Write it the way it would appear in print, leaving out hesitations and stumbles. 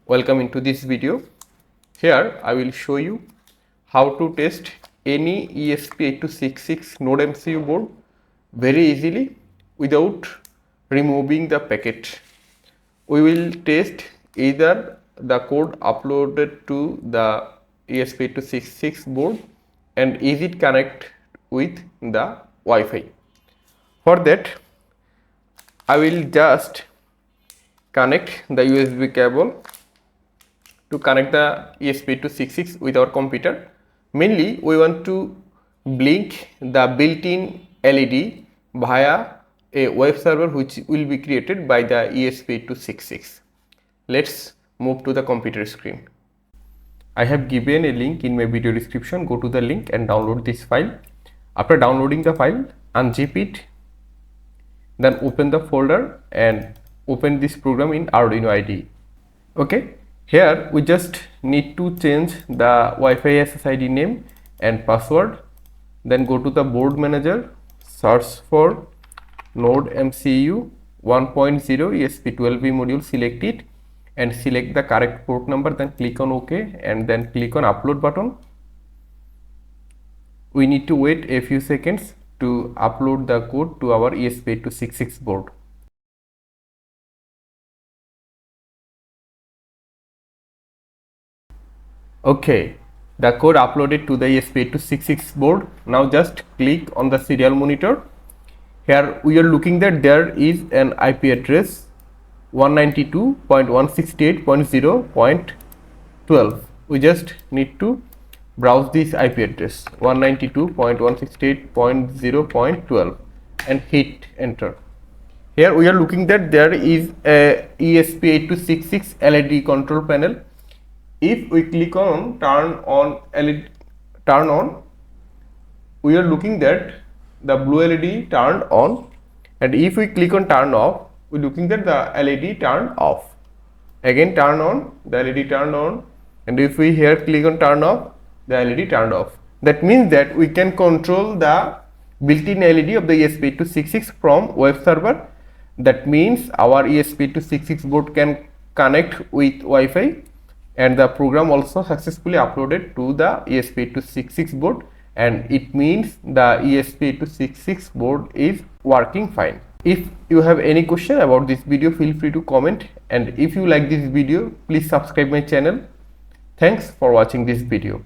welcome into this video. Here I will show you how to test any ESP8266 NodeMCU board very easily without removing the packet. We will test either the code uploaded to the ESP8266 board and is it connect with the Wi-Fi. For that I will just connect the USB cable to connect the ESP8266 with our computer. Mainly we want to blink the built-in LED via a web server which will be created by the ESP8266. Let's move to the computer screen. I have given a link in my video description. Go to the link and download this file. After downloading the file, unzip it, then open the folder and open this program in Arduino IDE. Okay, here we just need to change the Wi-Fi SSID name and password. Then go to the board manager, search for NodeMCU 1.0 ESP12B module, select it and select the correct port number, then click on OK and then click on upload button. We need to wait a few seconds to upload the code to our ESP8266 board. Okay, the code uploaded to the ESP8266 board. Now just click on the serial monitor. Here we are looking that there is an IP address 192.168.0.12. We just need to browse this IP address 192.168.0.12 and hit enter. Here we are looking that there is a ESP8266 LED control panel. If we click on turn on, we are looking that the blue LED turned on, and if we click on turn off, we are looking that the LED turned off. Again turn on, the LED turned on, and if we here click on turn off, the LED turned off. That means that we can control the built-in LED of the ESP8266 from web server. That means our ESP8266 board can connect with Wi-Fi, and the program also successfully uploaded to the ESP8266 board, and it means the ESP8266 board is working fine. If you have any question about this video, feel free to comment, and if you like this video, please subscribe my channel. Thanks for watching this video.